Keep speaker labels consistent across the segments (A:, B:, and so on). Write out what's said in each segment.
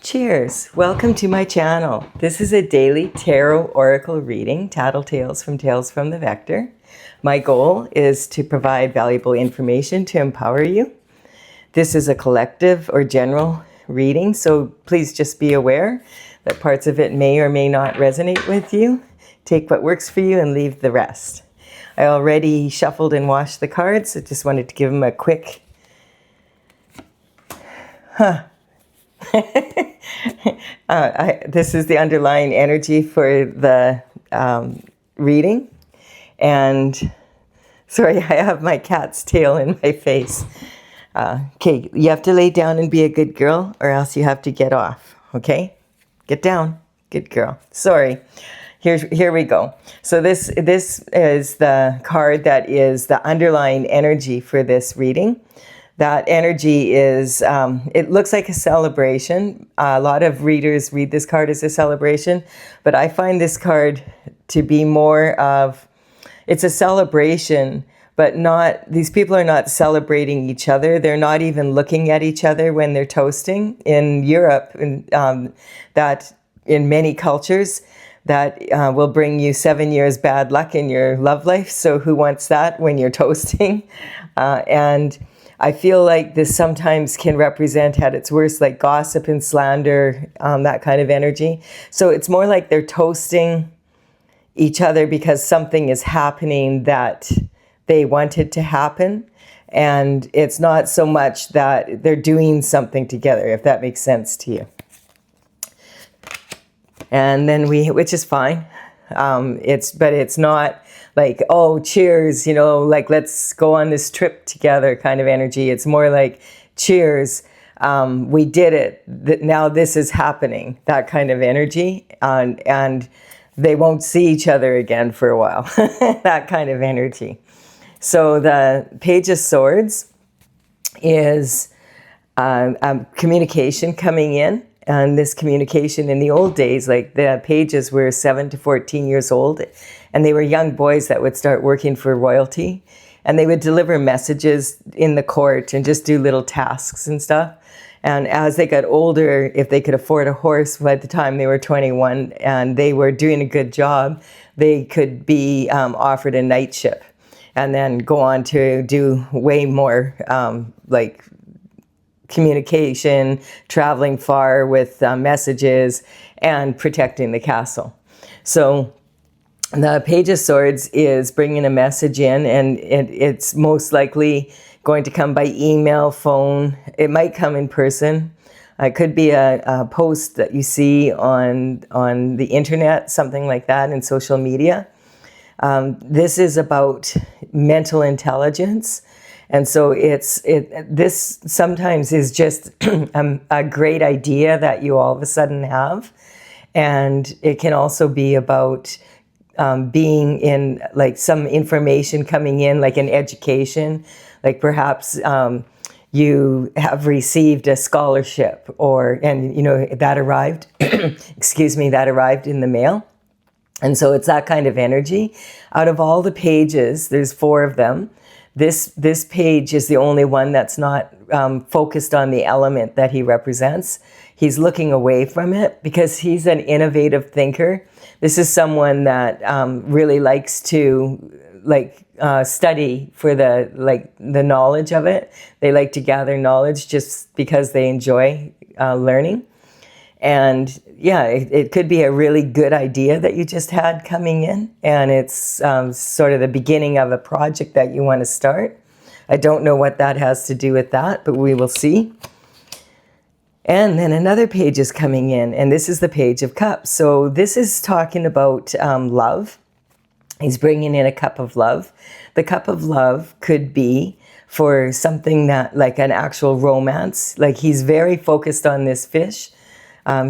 A: Cheers! Welcome to my channel. This is a daily tarot oracle reading, Tattletales from Tales from the Vector. My goal is to provide valuable information to empower you. This is a collective or general reading, so please just be aware that parts of it may or may not resonate with you. Take what works for you and leave the rest. I already shuffled and washed the cards. I just wanted to give them a quick this is the underlying energy for the reading. And sorry, I have my cat's tail in my face. Okay, you have to lay down and be a good girl, or else you have to get off. Okay, get down, good girl. Sorry. Here we go. So this is the card that is the underlying energy for this reading. That energy is, it looks like a celebration. A lot of readers read this card as a celebration, but I find this card to be more of, it's a celebration, but not, these people are not celebrating each other. They're not even looking at each other when they're toasting. In Europe, that in many cultures, that will bring you 7 years bad luck in your love life. So who wants that when you're toasting? And I feel like this sometimes can represent at its worst, like gossip and slander, that kind of energy. So it's more like they're toasting each other because something is happening that they wanted to happen. And it's not so much that they're doing something together, if that makes sense to you. And then which is fine. But it's not like, oh, cheers, you know, like let's go on this trip together kind of energy. It's more like, cheers, we did it. Now this is happening, that kind of energy. And they won't see each other again for a while, that kind of energy. So the Page of Swords is communication coming in. And this communication in the old days, like the pages were 7 to 14 years old, and they were young boys that would start working for royalty, and they would deliver messages in the court and just do little tasks and stuff. And as they got older, if they could afford a horse by the time they were 21 and they were doing a good job, they could be offered a knightship and then go on to do way more like communication, traveling far with messages, and protecting the castle. So the Page of Swords is bringing a message in, and it's most likely going to come by email, phone. It might come in person. It could be a post that you see on the internet, something like that, in social media. This is about mental intelligence. And so this sometimes is just a great idea that you all of a sudden have. And it can also be about being in like some information coming in, like an education, like perhaps you have received a scholarship and you know, that arrived, excuse me, that arrived in the mail. And so it's that kind of energy. Out of all the pages, there's 4 of them. This page is the only one that's not focused on the element that he represents. He's looking away from it because he's an innovative thinker. This is someone that really likes to study for the knowledge of it. They like to gather knowledge just because they enjoy learning. And yeah, it could be a really good idea that you just had coming in, and it's sort of the beginning of a project that you want to start. I don't know what that has to do with that, but we will see. And then another page is coming in, and this is the Page of Cups. So this is talking about love. He's bringing in a cup of love. The cup of love could be for something that, like an actual romance. Like he's very focused on this fish.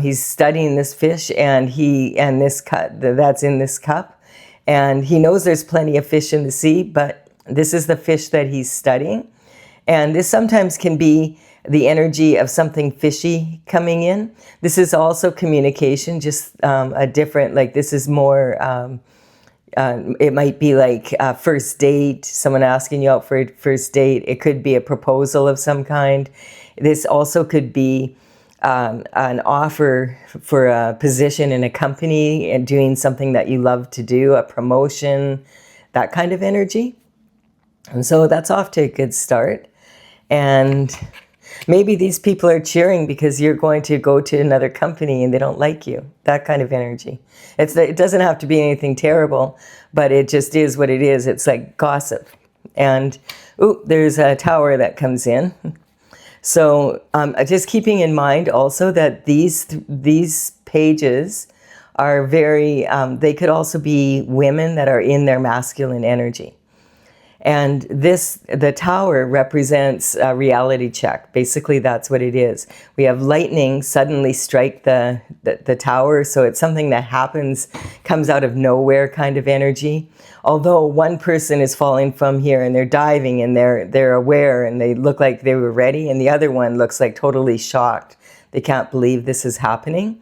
A: He's studying this fish and this cut that's in this cup, and he knows there's plenty of fish in the sea, but this is the fish that he's studying. And this sometimes can be the energy of something fishy coming in. This is also communication, just a different, like this is more, it might be like a first date, someone asking you out for a first date. It could be a proposal of some kind. This also could be an offer for a position in a company and doing something that you love to do, a promotion, that kind of energy. And so that's off to a good start. And maybe these people are cheering because you're going to go to another company and they don't like you. That kind of energy. It doesn't have to be anything terrible, but it just is what it is. It's like gossip. And, ooh, there's a tower that comes in. So just keeping in mind also that these pages are very, they could also be women that are in their masculine energy. And the tower represents a reality check. Basically, that's what it is. We have lightning suddenly strike the tower, so it's something that happens, comes out of nowhere kind of energy. Although one person is falling from here and they're diving and they're aware and they look like they were ready, and the other one looks like totally shocked. They can't believe this is happening.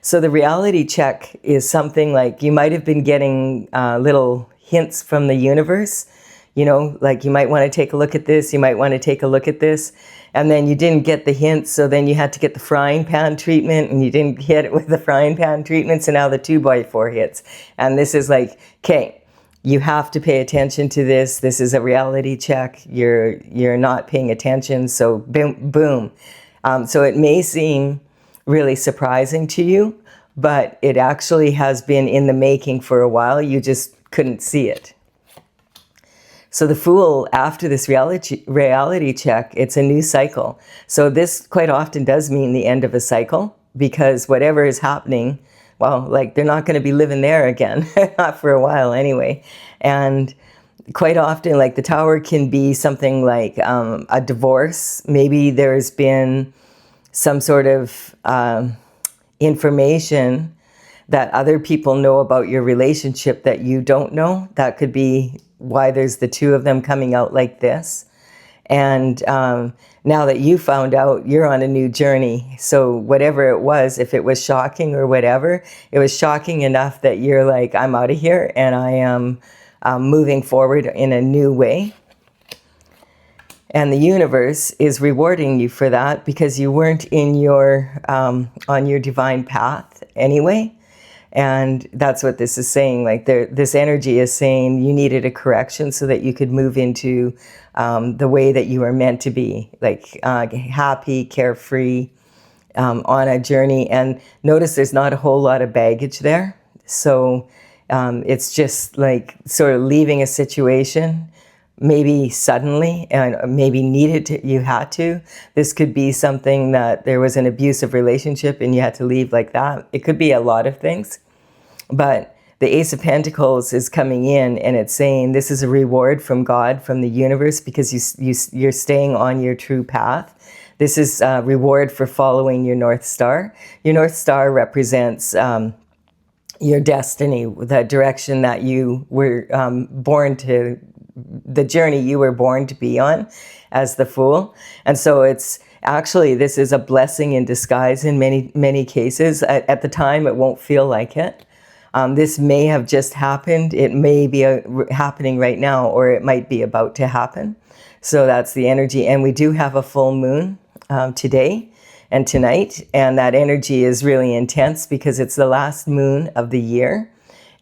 A: So the reality check is something like you might have been getting little hints from the universe. You know, like you might want to take a look at this, you might want to take a look at this, and then you didn't get the hints, so then you had to get the frying pan treatment, and you didn't get it with the frying pan treatment, so now the 2x4 hits. And this is like, okay, you have to pay attention to this. This is a reality check. You're not paying attention, so boom, boom. So it may seem really surprising to you, but it actually has been in the making for a while. You just couldn't see it. So the Fool, after this reality check, it's a new cycle. So this quite often does mean the end of a cycle, because whatever is happening, well, like they're not going to be living there again, not for a while anyway. And quite often, like the tower can be something like a divorce. Maybe there's been some sort of information that other people know about your relationship that you don't know. That could be why there's the two of them coming out like this. And now that you found out, you're on a new journey. So whatever it was, if it was shocking or whatever, it was shocking enough that you're like, I'm out of here and I am moving forward in a new way. And the universe is rewarding you for that because you weren't in your on your divine path anyway. And that's what this is saying. Like this energy is saying you needed a correction so that you could move into the way that you were meant to be, like happy, carefree, on a journey. And notice there's not a whole lot of baggage there. So it's just like sort of leaving a situation, maybe suddenly, and maybe you had to. This could be something that there was an abusive relationship and you had to leave like that. It could be a lot of things. But the Ace of Pentacles is coming in and it's saying this is a reward from God, from the universe, because you're staying on your true path. This is a reward for following your North Star. Your North Star represents your destiny, the direction that you were born to, the journey you were born to be on as the Fool. And so it's actually, this is a blessing in disguise in many, many cases. At the time, it won't feel like it. This may have just happened. It may be happening right now, or it might be about to happen. So that's the energy. And we do have a full moon today and tonight. And that energy is really intense because it's the last moon of the year.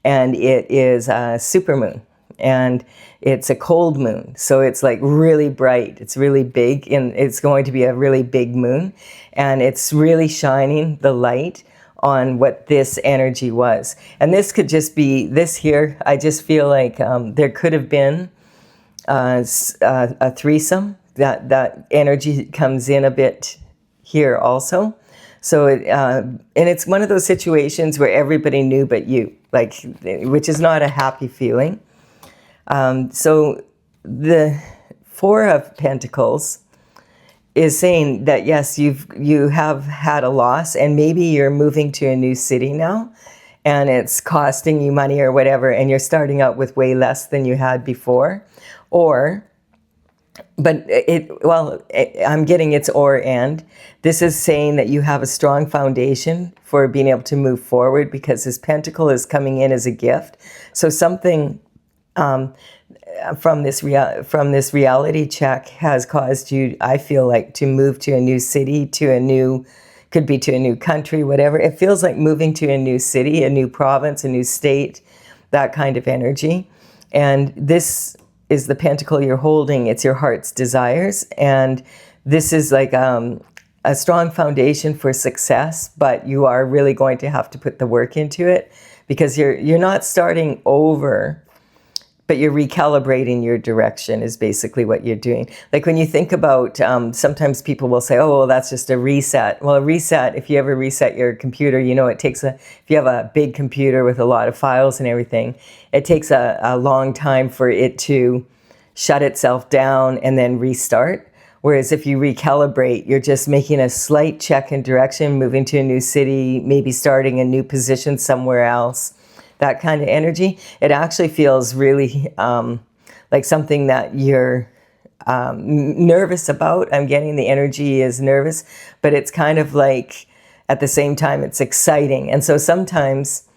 A: And it is a supermoon. And it's a cold moon. So it's like really bright. It's really big. And it's going to be a really big moon. And it's really shining the light on what this energy was. And this could just be this here. I just feel like there could have been a threesome. That energy comes in a bit here also. So and it's one of those situations where everybody knew but you, like, which is not a happy feeling. So the Four of Pentacles is saying that, yes, you have had a loss and maybe you're moving to a new city now and it's costing you money or whatever, and you're starting out with way less than you had before. I'm getting it's or and. This is saying that you have a strong foundation for being able to move forward because this pentacle is coming in as a gift. So something from this reality check has caused you, I feel like, to move to a new city, to a new Could be to a new country, whatever. It feels like moving to a new city, a new province, a new state, that kind of energy. And this is the pentacle you're holding. It's your heart's desires. And this is like a strong foundation for success, but you are really going to have to put the work into it, because you're not starting over, but you're recalibrating your direction is basically what you're doing. Like when you think about, sometimes people will say, oh, well, that's just a reset. Well, a reset, if you ever reset your computer, you know, it takes if you have a big computer with a lot of files and everything, it takes a long time for it to shut itself down and then restart. Whereas if you recalibrate, you're just making a slight check in direction, moving to a new city, maybe starting a new position somewhere else. That kind of energy, it actually feels really like something that you're nervous about. I'm getting the energy is nervous, but it's kind of like at the same time it's exciting. And so sometimes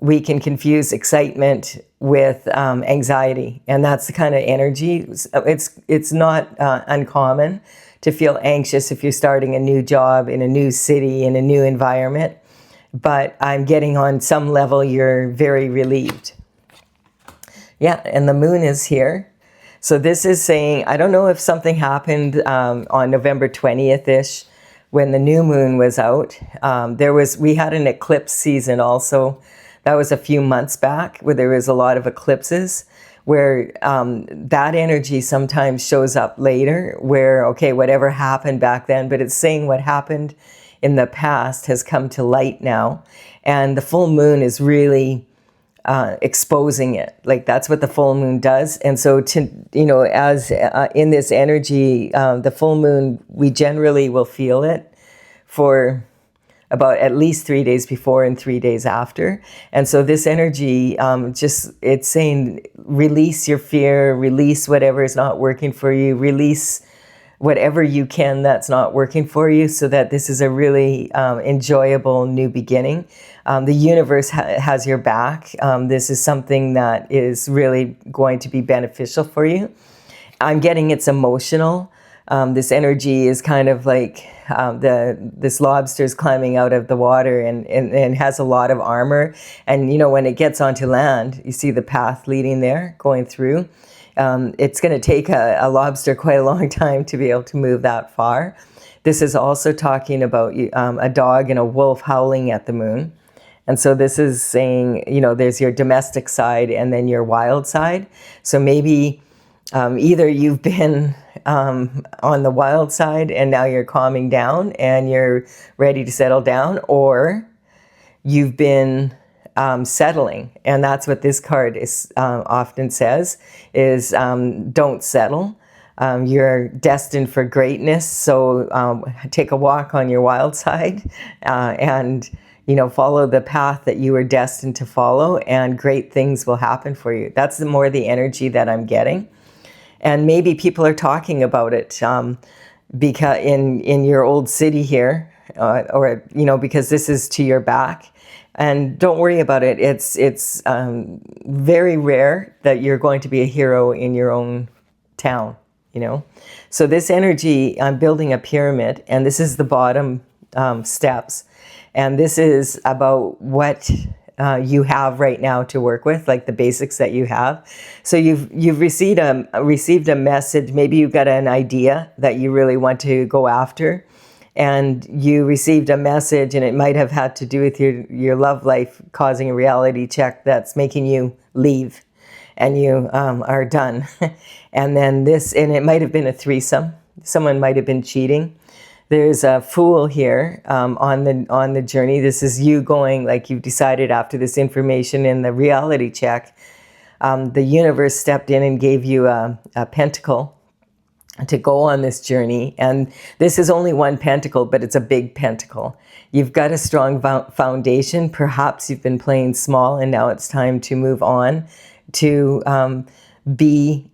A: we can confuse excitement with anxiety, and that's the kind of energy. It's not uncommon to feel anxious if you're starting a new job in a new city, in a new environment. But I'm getting on some level, you're very relieved. Yeah, and the moon is here. So this is saying, I don't know if something happened on November 20th-ish when the new moon was out. We had an eclipse season also. That was a few months back where there was a lot of eclipses, where that energy sometimes shows up later, where, okay, whatever happened back then, but it's saying what happened in the past has come to light now, and the full moon is really exposing it. Like that's what the full moon does. And so as in this energy, the full moon, we generally will feel it for about at least 3 days before and 3 days after. And so this energy, it's saying release your fear, release whatever is not working for you, release whatever you can that's not working for you, so that this is a really enjoyable new beginning. The universe has your back. This is something that is really going to be beneficial for you. I'm getting it's emotional. This energy is kind of like this lobster's climbing out of the water and has a lot of armor. And, you know, when it gets onto land, you see the path leading there, going through. It's going to take a lobster quite a long time to be able to move that far. This is also talking about a dog and a wolf howling at the moon. And so this is saying, you know, there's your domestic side and then your wild side. So maybe either you've been on the wild side and now you're calming down and you're ready to settle down, or you've been settling. And that's what this card is often says is don't settle. You're destined for greatness. So take a walk on your wild side and, you know, follow the path that you were destined to follow, and great things will happen for you. That's more the energy that I'm getting. And maybe people are talking about it because in your old city here, or, you know, because this is to your back. And don't worry about it. It's very rare that you're going to be a hero in your own town, you know. So this energy, I'm building a pyramid, and this is the bottom steps. And this is about what you have right now to work with, like the basics that you have. So you've received a message. Maybe you've got an idea that you really want to go after, and you received a message, and it might have had to do with your love life causing a reality check that's making you leave, and you are done. And then and it might have been a threesome. Someone might have been cheating. There's a Fool here on the journey. This is you going, like you've decided after this information in the reality check, the universe stepped in and gave you a pentacle to go on this journey. And this is only one pentacle, but it's a big pentacle. You've got a strong foundation. Perhaps you've been playing small, and now it's time to move on to be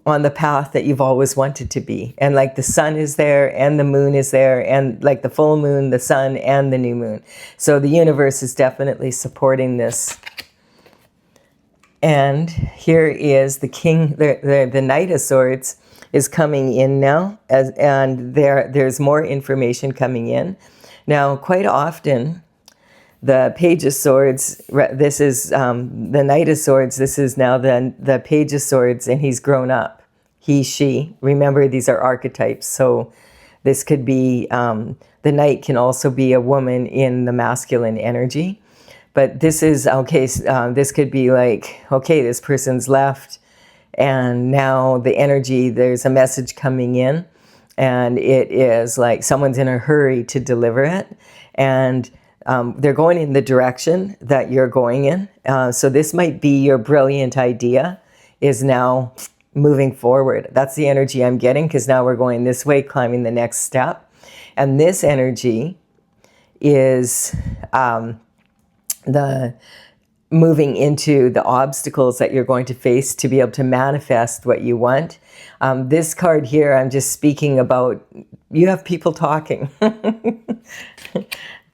A: on the path that you've always wanted to be. And like the sun is there and the moon is there, and like the full moon, the sun, and the new moon. So the universe is definitely supporting this. And here is the king, the Knight of Swords is coming in now, and there's more information coming in. Now, quite often, the Page of Swords, this is the Knight of Swords, this is now the Page of Swords, and he's grown up. He, she. Remember, these are archetypes, so this could be, the Knight can also be a woman in the masculine energy. But this is, okay, this could be like, okay, this person's left, and now the energy, there's a message coming in, and it is like someone's in a hurry to deliver it, and they're going in the direction that you're going in. So this might be your brilliant idea is now moving forward. That's the energy I'm getting, because now we're going this way, climbing the next step. And this energy is the moving into the obstacles that you're going to face to be able to manifest what you want. This card here, I'm just speaking about, you have people talking.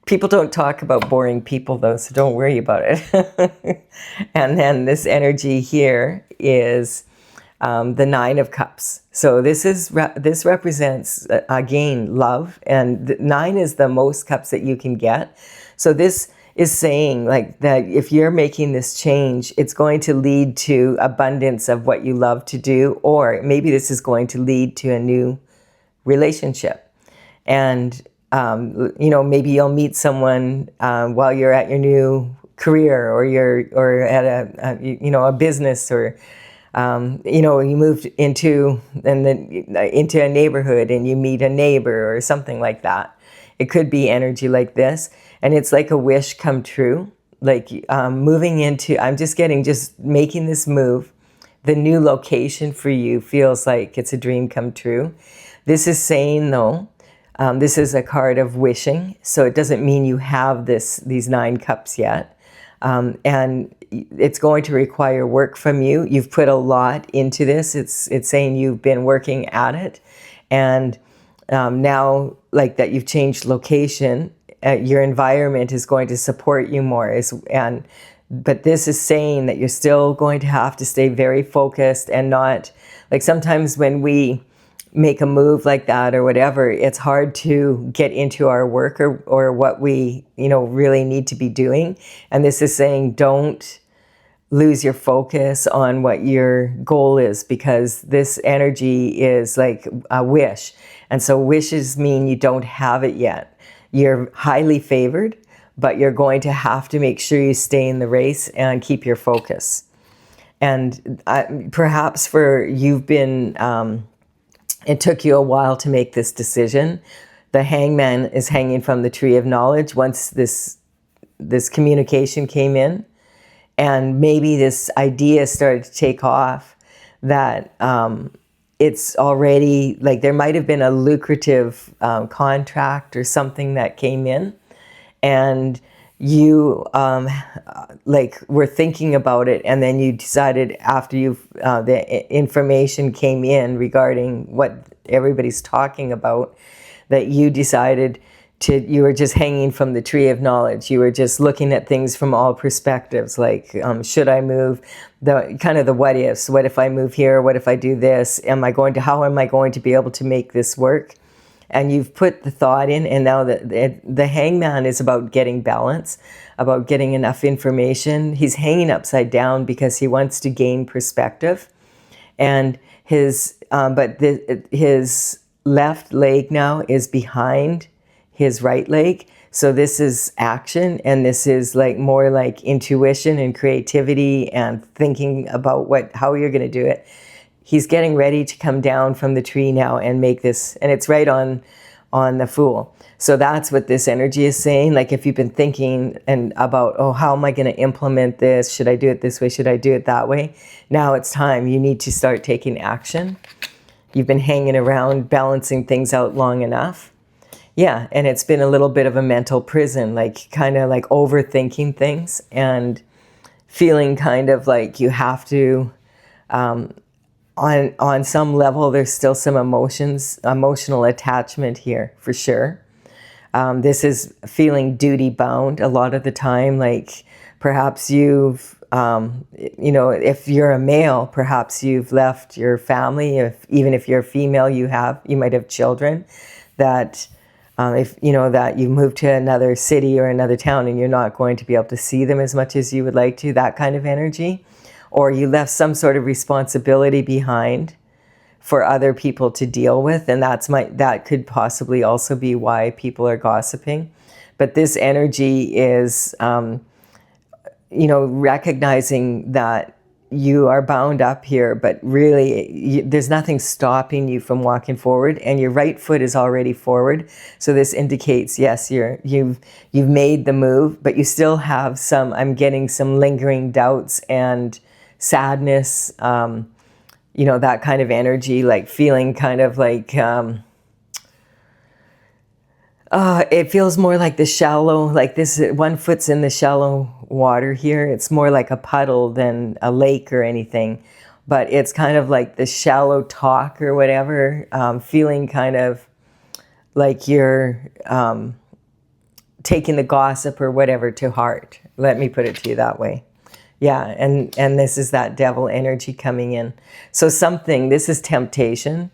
A: People don't talk about boring people, though, so don't worry about it. And then this energy here is the Nine of Cups. So this represents, again, love. And 9 is the most cups that you can get. So this is saying like that if you're making this change, it's going to lead to abundance of what you love to do, or maybe this is going to lead to a new relationship. And you know, maybe you'll meet someone while you're at your new career, or at a business, or you know, you moved into a neighborhood and you meet a neighbor or something like that. It could be energy like this, and it's like a wish come true. Like moving into, I'm just making this move. The new location for you feels like it's a dream come true. This is saying though. This is a card of wishing, so it doesn't mean you have these 9 cups yet. And it's going to require work from you. You've put a lot into this. It's saying you've been working at it. And now, like that, you've changed location. Your environment is going to support you more. But this is saying that you're still going to have to stay very focused, and not, like sometimes when we make a move like that or whatever, it's hard to get into our work or what we, really need to be doing. And this is saying don't lose your focus on what your goal is, because this energy is like a wish. And so wishes mean you don't have it yet. You're highly favored, but you're going to have to make sure you stay in the race and keep your focus. And perhaps you've been, it took you a while to make this decision. The Hangman is hanging from the tree of knowledge once this communication came in, and maybe this idea started to take off, that it's already, like there might have been a lucrative contract or something that came in, and you were thinking about it, and then you decided after the information came in regarding what everybody's talking about, that you decided you were just hanging from the tree of knowledge. You were just looking at things from all perspectives, like should I move, the what ifs. What if I move here? What if I do this? How am I going to be able to make this work? And you've put the thought in, and now the Hangman is about getting balance, about getting enough information. He's hanging upside down because he wants to gain perspective. And his left leg now is behind his right leg. So this is action, and this is more like intuition and creativity and thinking about how you're going to do it. He's getting ready to come down from the tree now and make this, and it's right on the Fool. So that's what this energy is saying. Like if you've been thinking about, how am I going to implement this? Should I do it this way? Should I do it that way? Now it's time. You need to start taking action. You've been hanging around, balancing things out long enough. Yeah, and it's been a little bit of a mental prison, kind of overthinking things and feeling kind of like you have to, on some level, there's still some emotional attachment here for sure. This is feeling duty bound a lot of the time. Like perhaps you've, if you're a male, perhaps you've left your family. Even if you're a female, you might have children that if you know that you moved to another city or another town and you're not going to be able to see them as much as you would like to, that kind of energy. Or you left some sort of responsibility behind for other people to deal with, and that could possibly also be why people are gossiping. But this energy is, you know, recognizing that you are bound up here, but really there's nothing stopping you from walking forward, and your right foot is already forward. So this indicates, yes, you've made the move, but you still have some, I'm getting some lingering doubts and sadness, you know, that kind of energy, like feeling kind of like, it feels more like the shallow, like this, one foot's in the shallow water here. It's more like a puddle than a lake or anything, but it's kind of like the shallow talk or whatever, feeling kind of like you're taking the gossip or whatever to heart. Let me put it to you that way. Yeah, and this is that devil energy coming in. So this is temptation.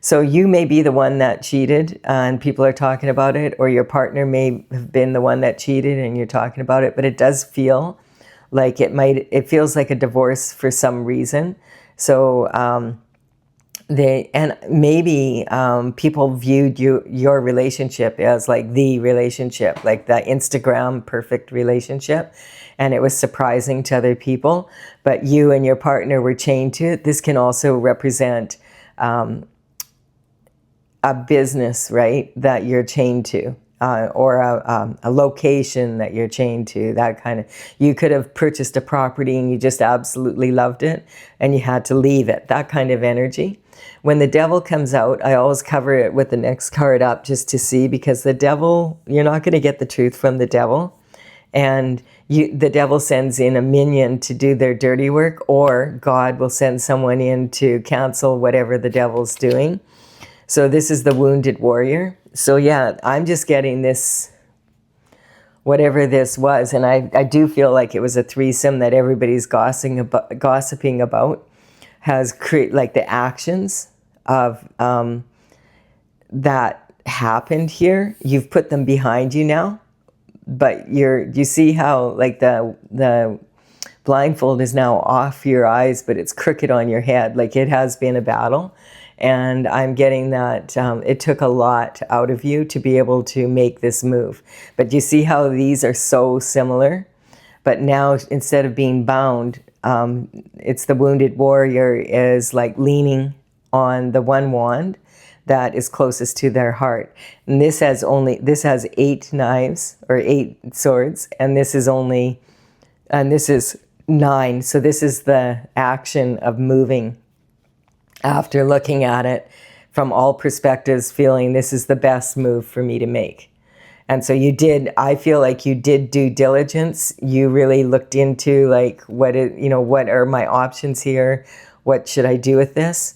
A: So you may be the one that cheated and people are talking about it, or your partner may have been the one that cheated and you're talking about it, but it does feel like it feels like a divorce for some reason. So maybe people viewed your relationship as like the relationship, like the Instagram perfect relationship, and it was surprising to other people, but you and your partner were chained to it. This can also represent a business, right, that you're chained to, or a location that you're chained to, that kind of, you could have purchased a property and you just absolutely loved it and you had to leave it, that kind of energy. When the devil comes out, I always cover it with the next card up just to see, because the devil, you're not going to get the truth from the devil. And the devil sends in a minion to do their dirty work, or God will send someone in to cancel whatever the devil's doing. So this is the wounded warrior. So yeah, I'm just getting this, whatever this was, and I do feel like it was a threesome that everybody's gossiping about, has created like the actions of that happened here. You've put them behind you now, but you see how like the blindfold is now off your eyes, but it's crooked on your head. Like it has been a battle. And I'm getting that it took a lot out of you to be able to make this move. But you see how these are so similar? But now instead of being bound, it's the wounded warrior is like leaning on the one wand that is closest to their heart. And this has 8 knives or 8 swords, and this is 9. So this is the action of moving after looking at it from all perspectives, feeling this is the best move for me to make. And so I feel like you did due diligence. You really looked into like, what are my options here? What should I do with this?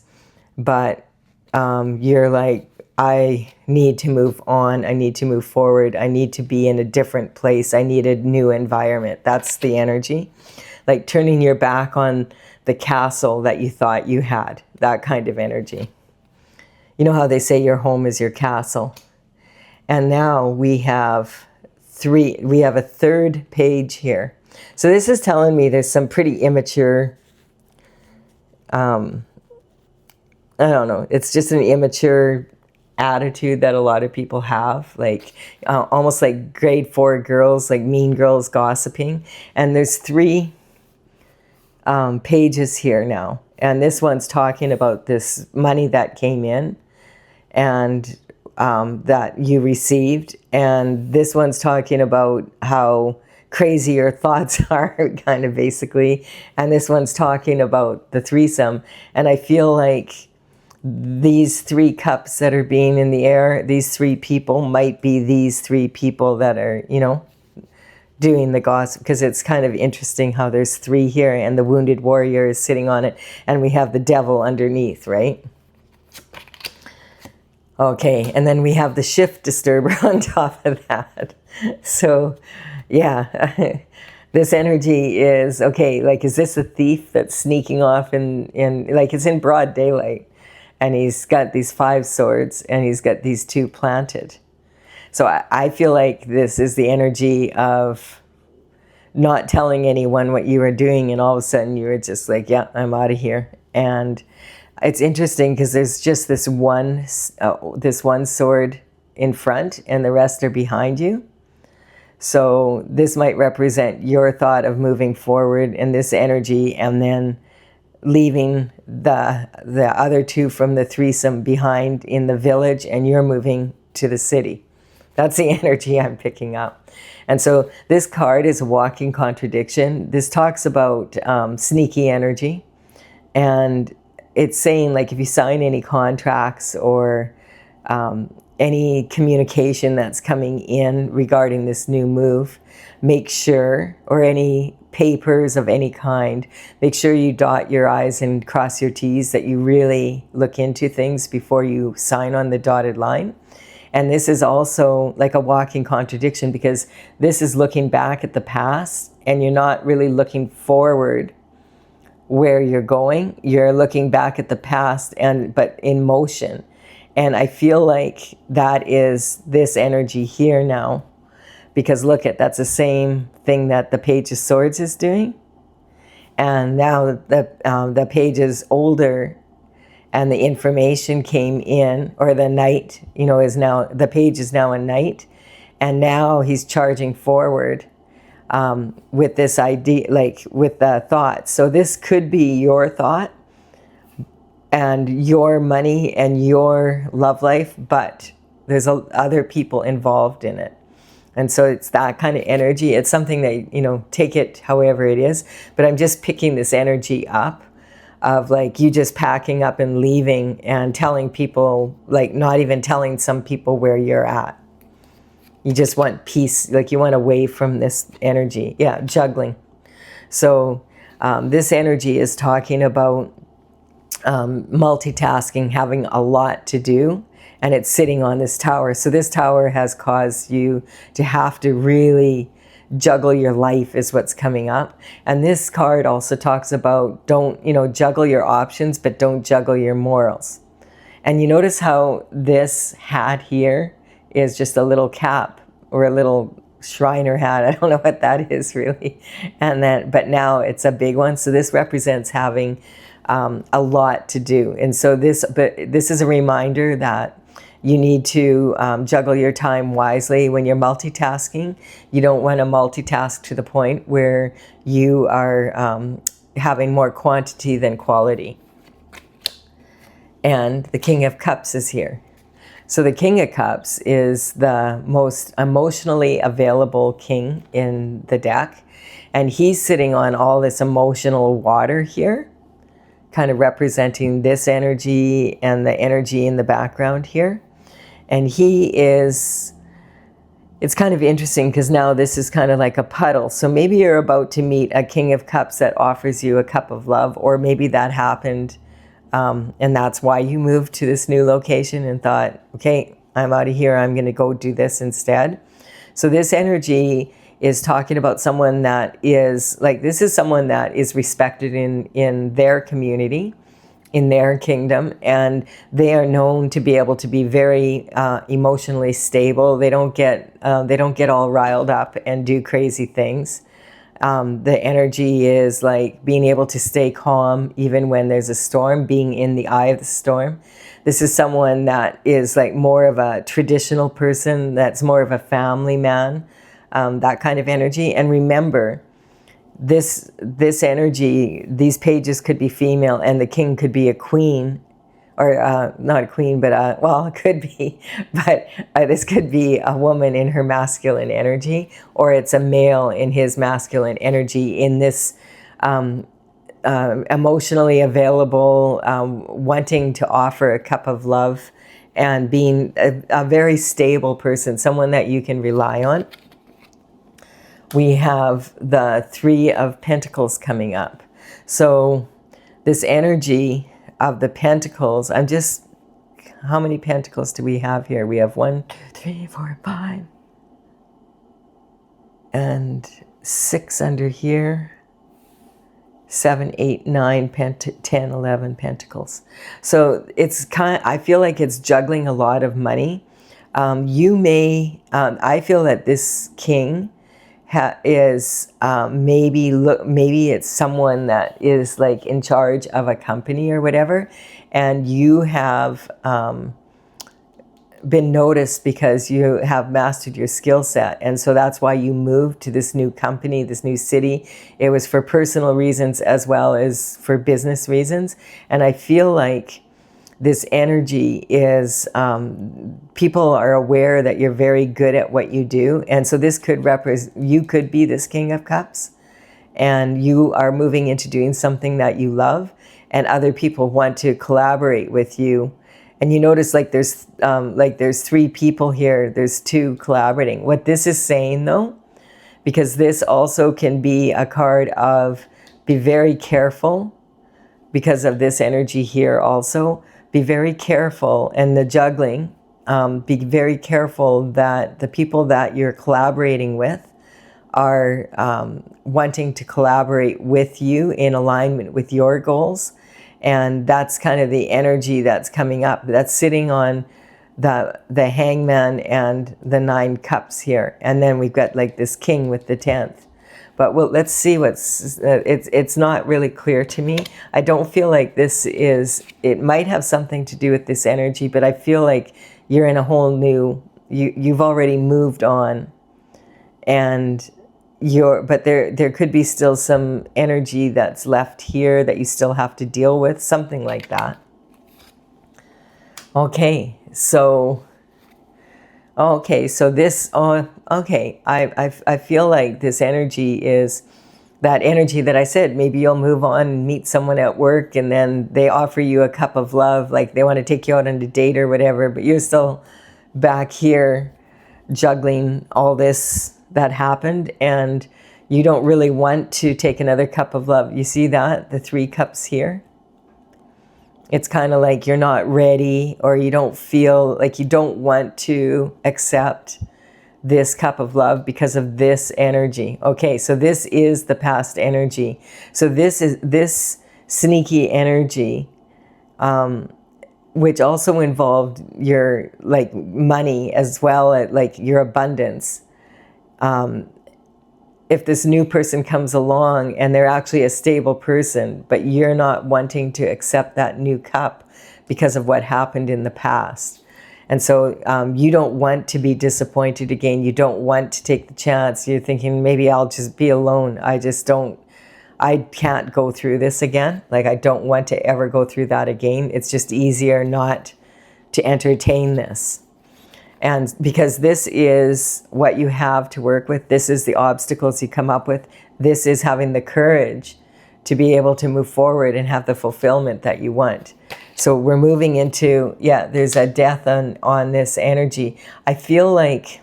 A: But you're like, I need to move on. I need to move forward. I need to be in a different place. I need a new environment. That's the energy. Like turning your back on the castle that you thought you had, that kind of energy. You know how they say your home is your castle? And now we have a third page here. So this is telling me there's some pretty immature, I don't know, it's just an immature attitude that a lot of people have, like almost like grade 4 girls, like mean girls gossiping. And there's 3 pages here now, and this one's talking about this money that came in and that you received, and this one's talking about how crazy your thoughts are, kind of basically, and this one's talking about the threesome. And I feel like these 3 cups that are being in the air, these 3 people might be these 3 people that are, doing the gossip, because it's kind of interesting how there's 3 here and the wounded warrior is sitting on it and we have the devil underneath, right? Okay, and then we have the shift disturber on top of that. So yeah, this energy is, okay, like, is this a thief that's sneaking off in like, it's in broad daylight, and he's got these 5 swords and he's got these 2 planted. So I feel like this is the energy of not telling anyone what you were doing, and all of a sudden you were just like, yeah, I'm out of here. And it's interesting because there's just this one sword in front and the rest are behind you. So this might represent your thought of moving forward in this energy and then leaving the other two from the threesome behind in the village, and you're moving to the city. That's the energy I'm picking up. And so this card is a walking contradiction. This talks about sneaky energy, and it's saying, like, if you sign any contracts or any communication that's coming in regarding this new move, make sure, or any papers of any kind, make sure you dot your I's and cross your T's, that you really look into things before you sign on the dotted line. And this is also like a walking contradiction, because this is looking back at the past and you're not really looking forward where you're going. You're looking back at the past, but in motion. And I feel like that is this energy here now, because look, that's the same thing that the Page of Swords is doing. And now the page is older and the information came in, or the knight, is now, the page is now a knight, and now he's charging forward with this idea, like with the thought. So this could be your thought and your money and your love life, but there's other people involved in it. And so it's that kind of energy. It's something that, take it however it is, but I'm just picking this energy up of like you just packing up and leaving and telling people, like not even telling some people where you're at. You just want peace, like you want away from this energy. Yeah, juggling. So this energy is talking about multitasking, having a lot to do, and it's sitting on this tower. So this tower has caused you to have to really juggle your life, is what's coming up. And this card also talks about don't, juggle your options, but don't juggle your morals. And you notice how this hat here is just a little cap or a little Shriner hat. I don't know what that is really. But now it's a big one. So this represents having a lot to do. And so this is a reminder that you need to juggle your time wisely when you're multitasking. You don't want to multitask to the point where you are having more quantity than quality. And the King of Cups is here. So the King of Cups is the most emotionally available king in the deck. And he's sitting on all this emotional water here, kind of representing this energy and the energy in the background here. And it's kind of interesting because now this is kind of like a puddle. So maybe you're about to meet a King of Cups that offers you a cup of love, or maybe that happened and that's why you moved to this new location and thought, okay, I'm out of here, I'm going to go do this instead. So this energy is talking about someone that is like, this is someone that is respected in their community, in their kingdom, and they are known to be able to be very emotionally stable. They don't get all riled up and do crazy things. The energy is like being able to stay calm even when there's a storm, being in the eye of the storm. This is someone that is like more of a traditional person, that's more of a family man, that kind of energy. And remember, this energy, these pages could be female and the king could be a queen, or not a queen, but well, it could be, but this could be a woman in her masculine energy, or it's a male in his masculine energy in this emotionally available, wanting to offer a cup of love and being a very stable person, someone that you can rely on. We have the Three of Pentacles coming up. So this energy of the Pentacles, how many Pentacles do we have here? We have 1, 2, 3, 4, 5, and 6 under here, 7, 8, 9, 10, 11 Pentacles. So it's I feel like it's juggling a lot of money. You may, I feel that this king is maybe it's someone that is like in charge of a company or whatever, and you have been noticed because you have mastered your skill set, and so that's why you moved to this new company, this new city. It was for personal reasons as well as for business reasons, and I feel like this energy is people are aware that you're very good at what you do, and so this could represent, you could be this King of Cups, and you are moving into doing something that you love, and other people want to collaborate with you. And you notice like there's three people here, there's two collaborating. What this is saying though, because this also can be a card of be very careful because of this energy here also. Be very careful, and the juggling, be very careful that the people that you're collaborating with are wanting to collaborate with you in alignment with your goals. And that's kind of the energy that's coming up. That's sitting on the hangman and the 9 cups here. And then we've got like this king with the 10th. But let's see what's, it's not really clear to me. I don't feel like this is, it might have something to do with this energy, but I feel like you're in a whole new, you've already moved on, and but there could be still some energy that's left here that you still have to deal with, something like that. Okay, so this, okay, I feel like this energy is that energy that I said, maybe you'll move on and meet someone at work, and then they offer you a cup of love, like they want to take you out on a date or whatever, but you're still back here juggling all this that happened, and you don't really want to take another cup of love. You see that? The 3 cups here? It's kind of like you're not ready, or you don't feel like you don't want to accept this cup of love because of this energy. Okay, so this is the past energy. So this is this sneaky energy, which also involved your like money as well, like your abundance. If this new person comes along and they're actually a stable person, but you're not wanting to accept that new cup because of what happened in the past. And so you don't want to be disappointed again. You don't want to take the chance. You're thinking, maybe I'll just be alone. I can't go through this again. Like, I don't want to ever go through that again. It's just easier not to entertain this. And because this is what you have to work with, this is the obstacles you come up with, this is having the courage to be able to move forward and have the fulfillment that you want. So we're moving into, yeah, there's a death on this energy. I feel like,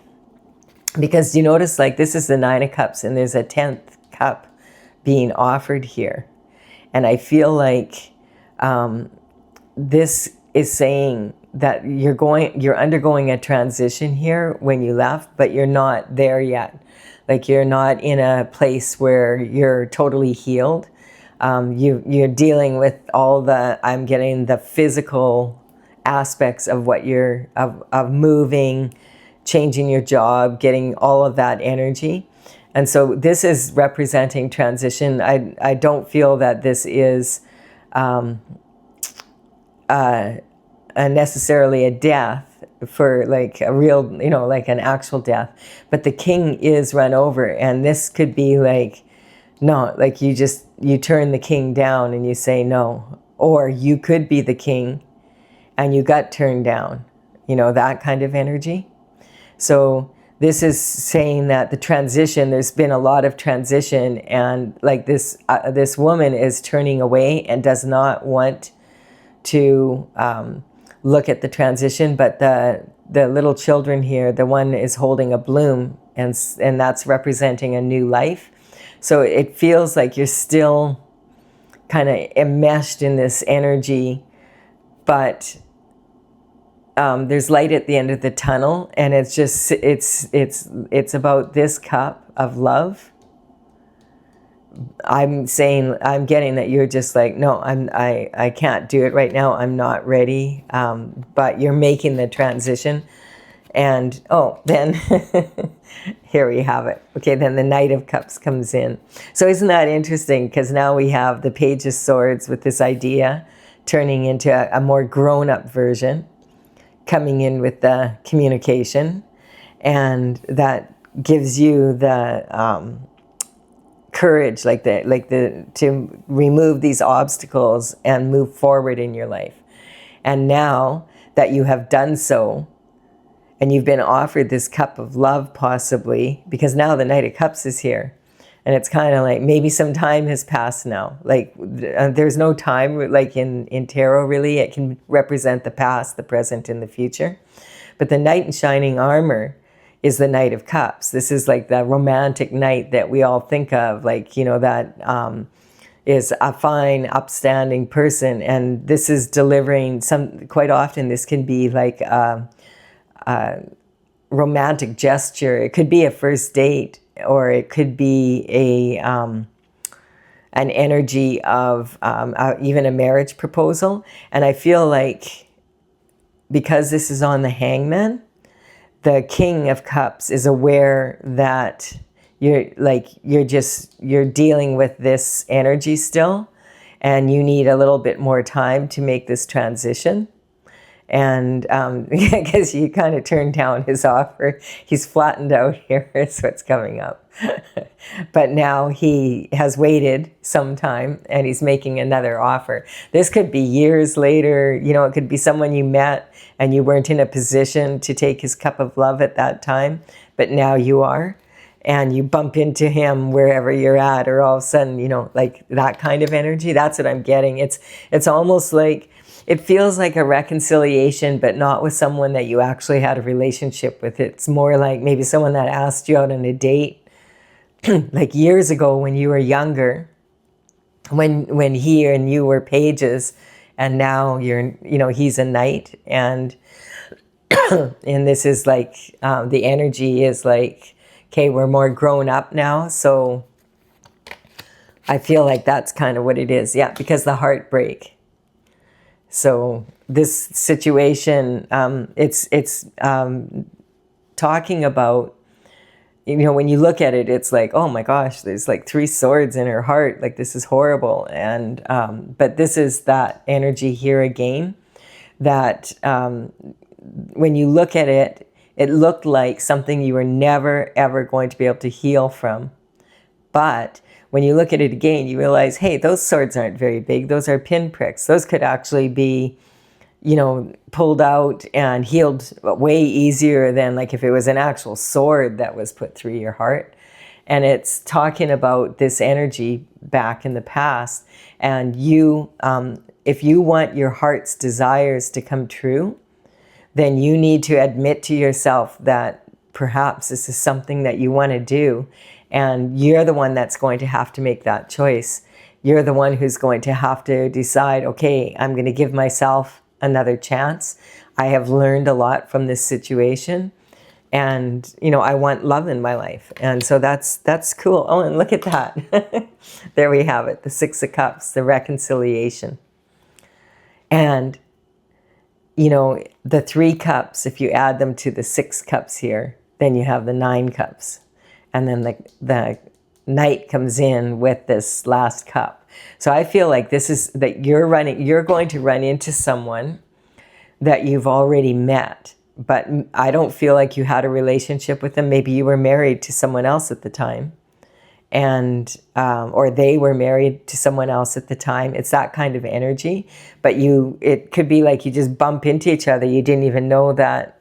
A: because you notice like this is the 9 of Cups and there's a 10th cup being offered here. And I feel like this is saying that you're undergoing a transition here when you left, but you're not there yet. Like, you're not in a place where you're totally healed. You're dealing with all the, I'm getting the physical aspects of what you're, of moving, changing your job, getting all of that energy. And so this is representing transition. I don't feel that this is necessarily a death for like a real, like an actual death. But the king is run over, and this could be like, no, like you turn the king down and you say no. Or you could be the king and you got turned down, that kind of energy. So this is saying that the transition, there's been a lot of transition, and like this woman is turning away and does not want to look at the transition. But the little children here, the one is holding a bloom, and that's representing a new life. So it feels like you're still kind of enmeshed in this energy, but there's light at the end of the tunnel, and it's just it's about this cup of love. I'm getting that you're just like, no, I can't do it right now. I'm not ready. But you're making the transition, And, oh, then here we have it. Okay, then the Knight of Cups comes in. So isn't that interesting? Because now we have the Page of Swords with this idea turning into a more grown-up version, coming in with the communication. And that gives you the courage, to remove these obstacles and move forward in your life. And now that you have done so, and you've been offered this cup of love possibly, because now the Knight of Cups is here. And it's kind of like maybe some time has passed now. Like there's no time, like in tarot really. It can represent the past, the present, and the future. But the Knight in shining armor is the Knight of Cups. This is like the romantic knight that we all think of, like, you know, that is a fine, upstanding person. And this is delivering quite often this can be like a romantic gesture. It could be a first date, or it could be an energy of even a marriage proposal. And I feel like because this is on the Hangman, the King of Cups is aware that you're dealing with this energy still, and you need a little bit more time to make this transition. And because you kind of turned down his offer, he's flattened out here is what's coming up. But now he has waited some time and he's making another offer. This could be years later. You know, it could be someone you met and you weren't in a position to take his cup of love at that time, but now you are. And you bump into him wherever you're at, or all of a sudden, you know, like that kind of energy. That's what I'm getting. It's almost like, it feels like a reconciliation, but not with someone that you actually had a relationship with. It's more like maybe someone that asked you out on a date, like years ago when you were younger, when he and you were pages, and now he's a knight, and and this is like the energy is like, okay, we're more grown up now, so I feel like that's kind of what it is. Yeah, because the heartbreak. So this situation, it's talking about, you know, when you look at it, it's like, oh my gosh, there's like 3 swords in her heart. Like, this is horrible. And, but this is that energy here again, that when you look at it, it looked like something you were never, ever going to be able to heal from. But when you look at it again, you realize, hey, those swords aren't very big. Those are pinpricks. Those could actually be, you know, pulled out and healed way easier than like if it was an actual sword that was put through your heart. And it's talking about this energy back in the past. And you, if you want your heart's desires to come true, then you need to admit to yourself that perhaps this is something that you want to do. And you're the one that's going to have to make that choice. You're the one who's going to have to decide, okay, I'm going to give myself another chance. I have learned a lot from this situation. And, you know, I want love in my life. And so that's cool. Oh, and look at that. There we have it. The 6 of Cups, the reconciliation. And, you know, the 3 cups, if you add them to the 6 cups here, then you have the 9 cups. And then the Knight comes in with this last cup. So I feel like this is that you're going to run into someone that you've already met, but I don't feel like you had a relationship with them. Maybe you were married to someone else at the time, and or they were married to someone else at the time. It's that kind of energy, but it could be like you just bump into each other. You didn't even know that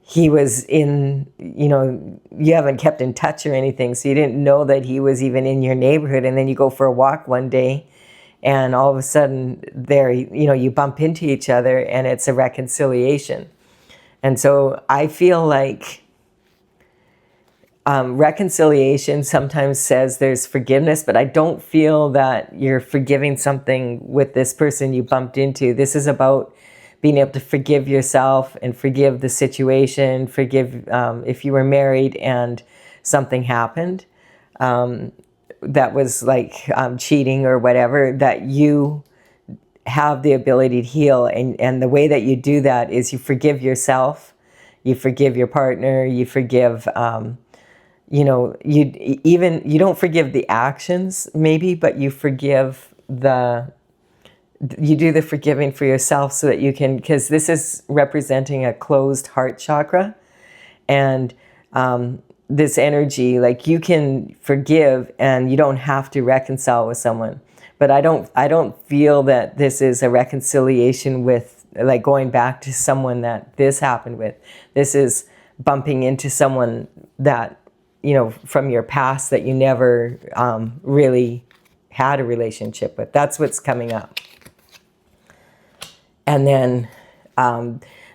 A: he was in, you know, you haven't kept in touch or anything, so you didn't know that he was even in your neighborhood. And then you go for a walk one day, and all of a sudden there, you know, you bump into each other, and it's a reconciliation. And so I feel like reconciliation sometimes says there's forgiveness, but I don't feel that you're forgiving something with this person you bumped into. This is about being able to forgive yourself and forgive the situation, forgive if you were married and something happened that was like cheating or whatever, that you have the ability to heal. And the way that you do that is you forgive yourself, You forgive your partner, you forgive, you know, you don't forgive the actions maybe, but you forgive you do the forgiving for yourself so that you can, because this is representing a closed heart chakra. And this energy, like you can forgive and you don't have to reconcile with someone. But I don't feel that this is a reconciliation with, like, going back to someone that this happened with. This is bumping into someone that, you know, from your past that you never really had a relationship with. That's what's coming up. And then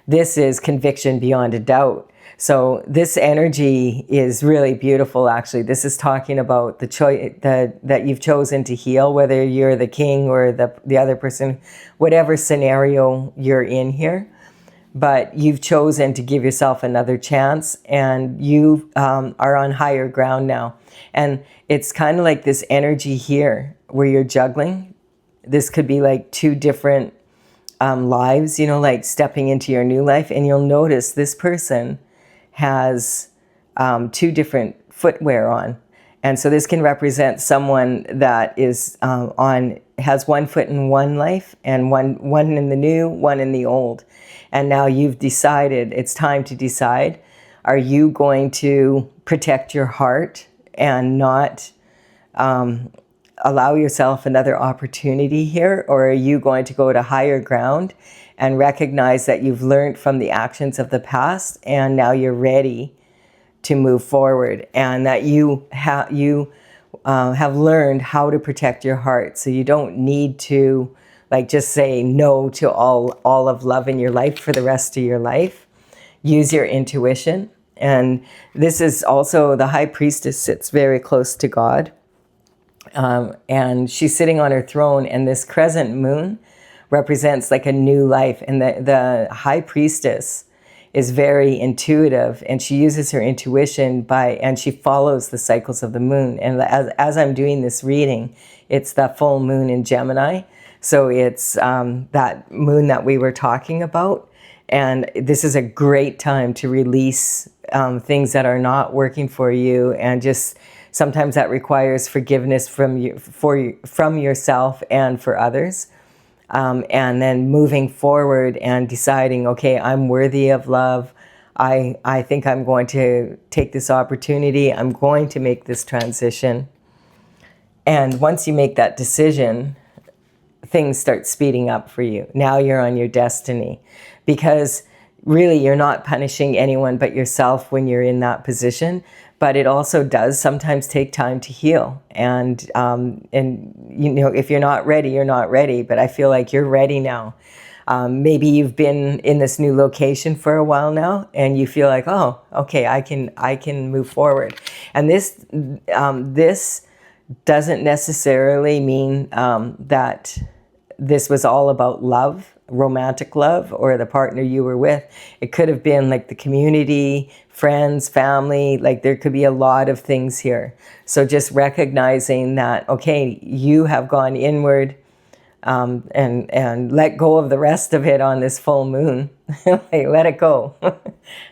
A: this is conviction beyond a doubt. So this energy is really beautiful, actually. This is talking about the choice that you've chosen to heal, whether you're the king or the other person, whatever scenario you're in here. But you've chosen to give yourself another chance, and you are on higher ground now. And it's kind of like this energy here where you're juggling. This could be like two different lives, you know, like stepping into your new life. And you'll notice this person has two different footwear on. And so this can represent someone that is has one foot in one life and one in the new, one in the old. And now you've decided, it's time to decide, are you going to protect your heart and not allow yourself another opportunity here? Or are you going to go to higher ground and recognize that you've learned from the actions of the past and now you're ready to move forward, and that you have learned how to protect your heart, so you don't need to like just say no to all of love in your life for the rest of your life. Use your intuition. And this is also, the high priestess sits very close to God, and she's sitting on her throne, and this crescent moon represents like a new life. And the high priestess is very intuitive, and she uses her intuition and she follows the cycles of the moon. And as I'm doing this reading, it's the full moon in Gemini. So it's that moon that we were talking about. And this is a great time to release things that are not working for you. And just sometimes that requires forgiveness from yourself and for others. And then moving forward and deciding, okay, I'm worthy of love. I think I'm going to take this opportunity. I'm going to make this transition. And once you make that decision, things start speeding up for you. Now you're on your destiny, because really you're not punishing anyone but yourself when you're in that position. But it also does sometimes take time to heal. And you know, if you're not ready, you're not ready. But I feel like you're ready now. Maybe you've been in this new location for a while now, and you feel like, oh, okay, I can move forward. And this doesn't necessarily mean that this was all about love, romantic love, or the partner you were with. It could have been like the community, friends, family, like there could be a lot of things here. So just recognizing that, okay, you have gone inward, and let go of the rest of it on this full moon. Like, let it go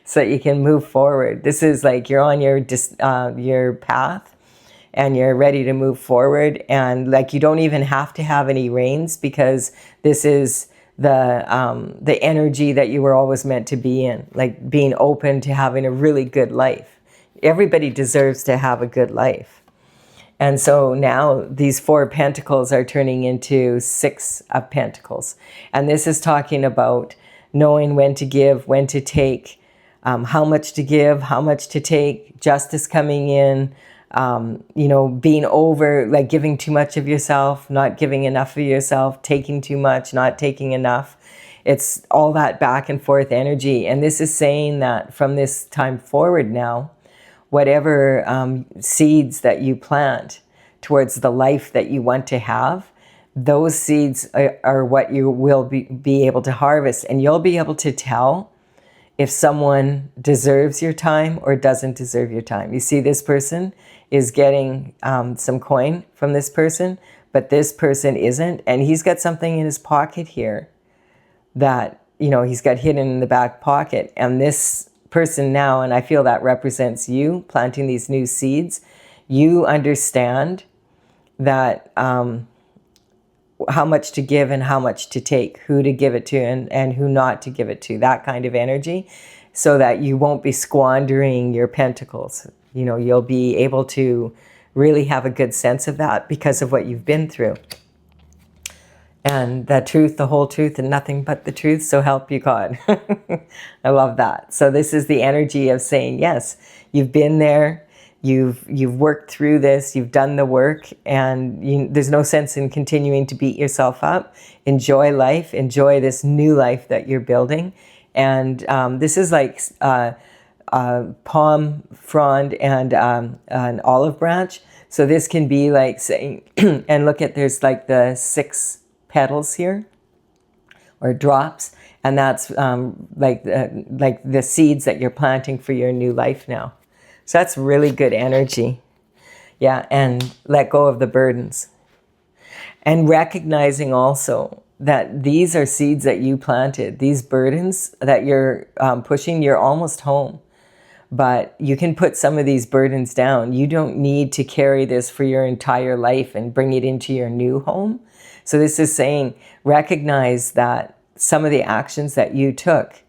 A: so that you can move forward. This is like you're on your path, and you're ready to move forward. And like, you don't even have to have any reins, because this is the energy that you were always meant to be in, like being open to having a really good life. Everybody deserves to have a good life. And so now these 4 pentacles are turning into 6 of pentacles. And this is talking about knowing when to give, when to take, how much to give, how much to take, justice coming in, you know, being over, like giving too much of yourself, not giving enough of yourself, taking too much, not taking enough. It's all that back and forth energy. And this is saying that from this time forward now, whatever seeds that you plant towards the life that you want to have, those seeds are what you will be able to harvest. And you'll be able to tell if someone deserves your time or doesn't deserve your time. You see, this person is getting some coin from this person, but this person isn't. And he's got something in his pocket here that, you know, he's got hidden in the back pocket. And this person now, and I feel that represents you planting these new seeds. You understand that how much to give and how much to take, who to give it to and who not to give it to, that kind of energy, so that you won't be squandering your pentacles. You know, you'll be able to really have a good sense of that because of what you've been through. And the truth, the whole truth, and nothing but the truth, so help you God. I love that. So this is the energy of saying, yes, you've been there, you've worked through this, you've done the work, and there's no sense in continuing to beat yourself up. Enjoy life, enjoy this new life that you're building. And this is like palm frond and an olive branch. So this can be like saying, and look at, there's like the 6 petals here, or drops, and that's like the seeds that you're planting for your new life now. So that's really good energy. Yeah, and let go of the burdens. And recognizing also that these are seeds that you planted, these burdens that you're pushing, you're almost home. But you can put some of these burdens down. You don't need to carry this for your entire life and bring it into your new home. So this is saying, recognize that some of the actions that you took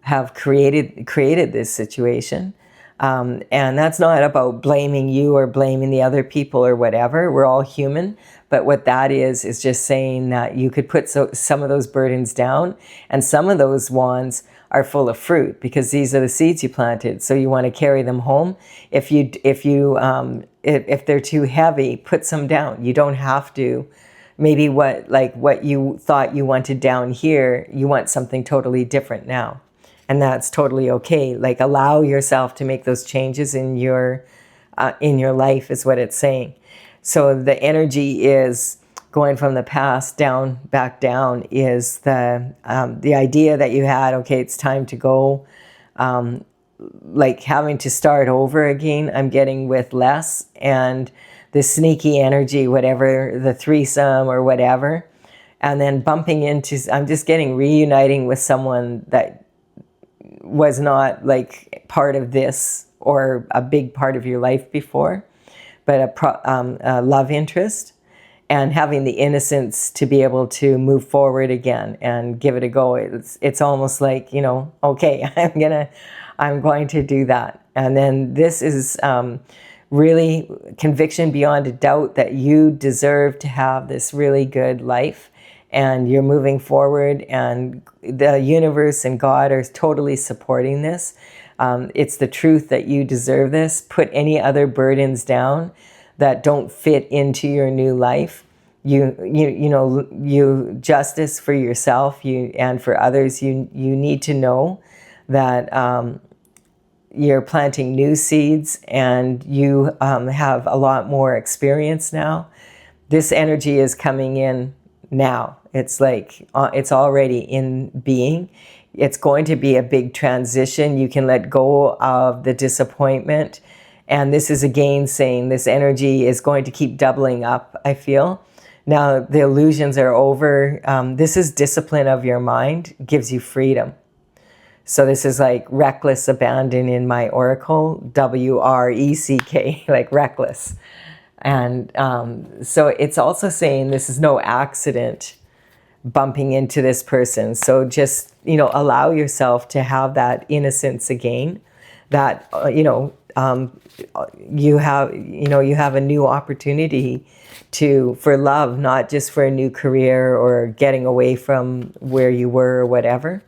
A: have created this situation. And that's not about blaming you or blaming the other people or whatever. We're all human. But what that is just saying that you could put some of those burdens down, and some of those wands are full of fruit because these are the seeds you planted. So you want to carry them home. If they're too heavy, put some down. You don't have to. Maybe what you thought you wanted down here, you want something totally different now. And that's totally okay. Like, allow yourself to make those changes in your life is what it's saying. So the energy is going from the past down, back down, is the idea that you had, okay, it's time to go, like having to start over again, I'm getting with less, and the sneaky energy, whatever, the threesome or whatever, and then bumping into, I'm just getting reuniting with someone that was not like part of this or a big part of your life before, but a love interest, and having the innocence to be able to move forward again and give it a go. It's almost like, you know, okay, I'm going to do that. And then this is really conviction beyond a doubt that you deserve to have this really good life, and you're moving forward, and the universe and God are totally supporting this. It's the truth that you deserve this. Put any other burdens down that don't fit into your new life. You justice for yourself, and for others. You need to know that you're planting new seeds, and you have a lot more experience now. This energy is coming in now. It's like it's already in being. It's going to be a big transition. You can let go of the disappointment. And this is again saying this energy is going to keep doubling up, I feel. Now the illusions are over. This is discipline of your mind, gives you freedom. So this is like reckless abandon in my oracle, WRECK, like reckless. And so it's also saying this is no accident bumping into this person. So just, allow yourself to have that innocence again, that, you have a new opportunity for love, not just for a new career or getting away from where you were or whatever.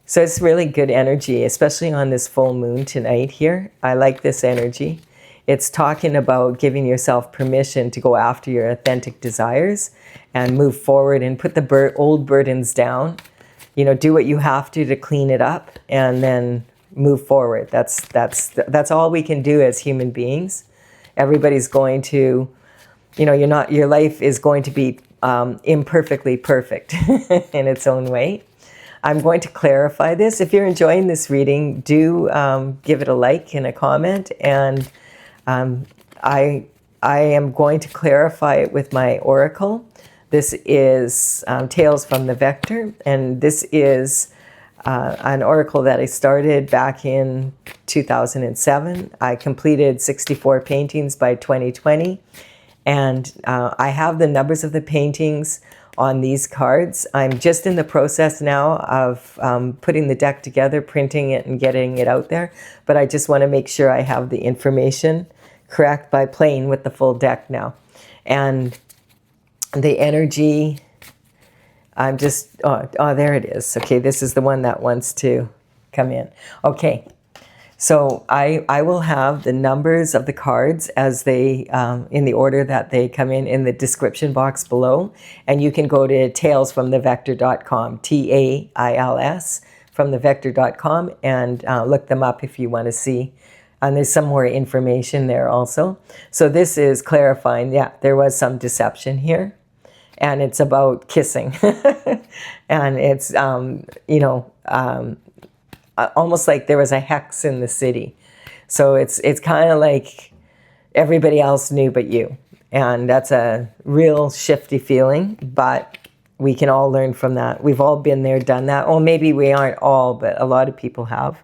A: So it's really good energy, especially on this full moon tonight here. I like this energy. It's talking about giving yourself permission to go after your authentic desires and move forward and put the old burdens down. Do what you have to clean it up, and then move forward. That's all we can do as human beings. Everybody's going to, your life is going to be imperfectly perfect in its own way. I'm going to clarify this. If you're enjoying this reading, do give it a like and a comment. And I am going to clarify it with my oracle. This is Tales from the Vector, and this is an oracle that I started back in 2007. I completed 64 paintings by 2020. And I have the numbers of the paintings on these cards. I'm just in the process now of putting the deck together, printing it and getting it out there. But I just want to make sure I have the information correct by playing with the full deck now. And the energy, I'm just, oh, there it is. Okay, this is the one that wants to come in. Okay. So I will have the numbers of the cards as they, in the order that they come in the description box below. And you can go to talesfromthevector.com, TAILS, from thevector.com, and look them up if you want to see. And there's some more information there also. So this is clarifying, yeah, there was some deception here. And it's about kissing. And it's, you know, almost like there was a hex in the city. So it's kind of like everybody else knew but you. And that's a real shifty feeling, but we can all learn from that. We've all been there, done that. Oh, maybe we aren't all, but a lot of people have.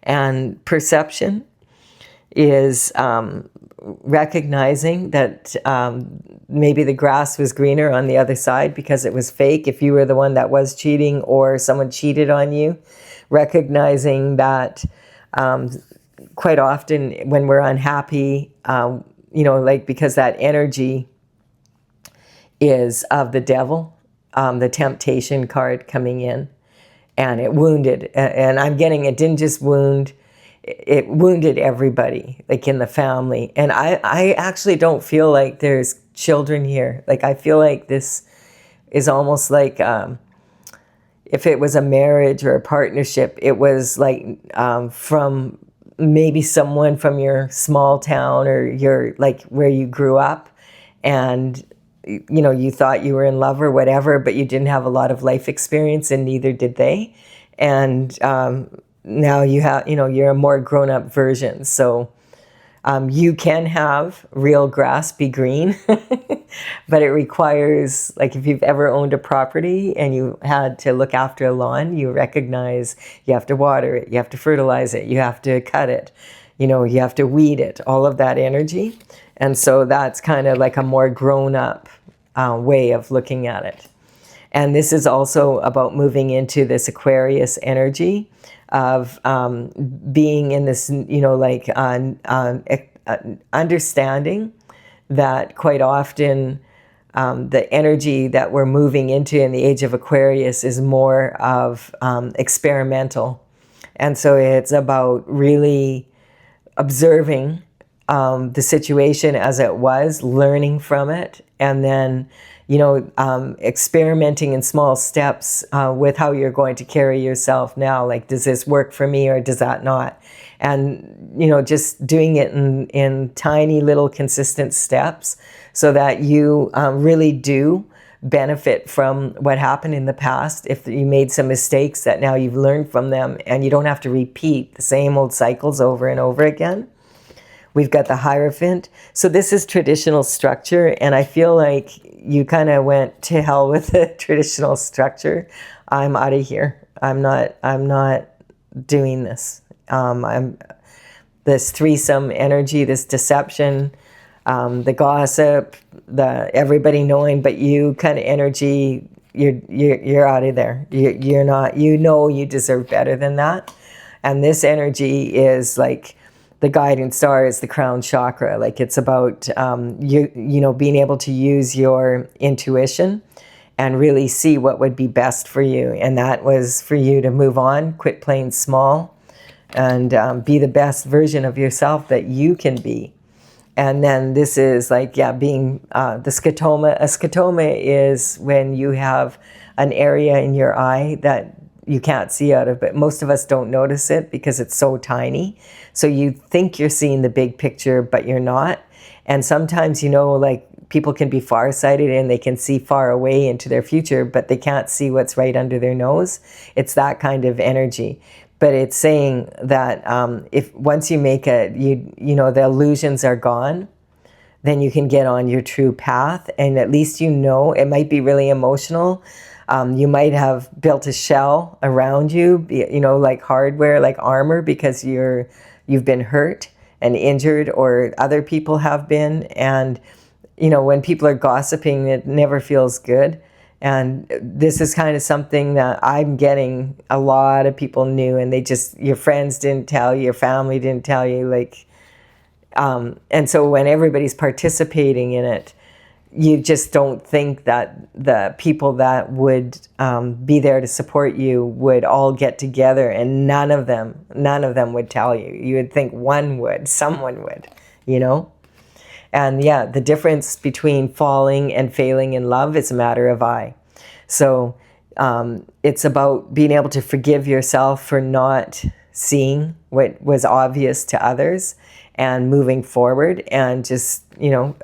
A: And perception is recognizing that maybe the grass was greener on the other side because it was fake. If you were the one that was cheating or someone cheated on you, recognizing that quite often when we're unhappy, you know, like because that energy is of the devil, the temptation card coming in, and it wounded. And I'm getting, it didn't just wound, it wounded everybody, like in the family. And I actually don't feel like there's children here. Like I feel like this is almost like, if it was a marriage or a partnership, it was like from maybe someone from your small town or your, like where you grew up, and you know, you thought you were in love or whatever, but you didn't have a lot of life experience, and neither did they. And now you have, you know, you're a more grown-up version. So you can have real grass be green, but it requires, like if you've ever owned a property and you had to look after a lawn, you recognize you have to water it, you have to fertilize it, you have to cut it, you know, you have to weed it, all of that energy. And so that's kind of like a more grown-up way of looking at it. And this is also about moving into this Aquarius energy of being in this, you know, like understanding that quite often the energy that we're moving into in the age of Aquarius is more of experimental. And so it's about really observing the situation as it was, learning from it, and then, you know, experimenting in small steps with how you're going to carry yourself now. Like, does this work for me or does that not? And, you know, just doing it in tiny little consistent steps so that you really do benefit from what happened in the past. If you made some mistakes, that now you've learned from them and you don't have to repeat the same old cycles over and over again. We've got the Hierophant. So this is traditional structure, and I feel like you kind of went to hell with the traditional structure. I'm out of here. I'm not doing this. I'm this threesome energy, this deception, the gossip, the everybody knowing but you kind of energy. You're out of there. You're not. You know you deserve better than that. And this energy is like the guiding star is the crown chakra. Like it's about you know, being able to use your intuition and really see what would be best for you. And that was for you to move on, quit playing small, and be the best version of yourself that you can be. And then this is like, yeah, being the scotoma. A scotoma is when you have an area in your eye that you can't see out of, but most of us don't notice it because it's so tiny. So you think you're seeing the big picture, but you're not. And sometimes, you know, like people can be farsighted and they can see far away into their future, but they can't see what's right under their nose. It's that kind of energy. But it's saying that if once you make it, you know, the illusions are gone, then you can get on your true path. And at least, you know, it might be really emotional. You might have built a shell around you, you know, like hardware, like armor, because you've been hurt and injured, or other people have been. And, you know, when people are gossiping, it never feels good. And this is kind of something that I'm getting a lot of people knew, and they just, your friends didn't tell you, your family didn't tell you, like, and so when everybody's participating in it, you just don't think that the people that would be there to support you would all get together, and none of them would tell you. You would think one would, someone would, you know? And yeah, the difference between falling and failing in love is a matter of I. So it's about being able to forgive yourself for not seeing what was obvious to others, and moving forward, and just, you know,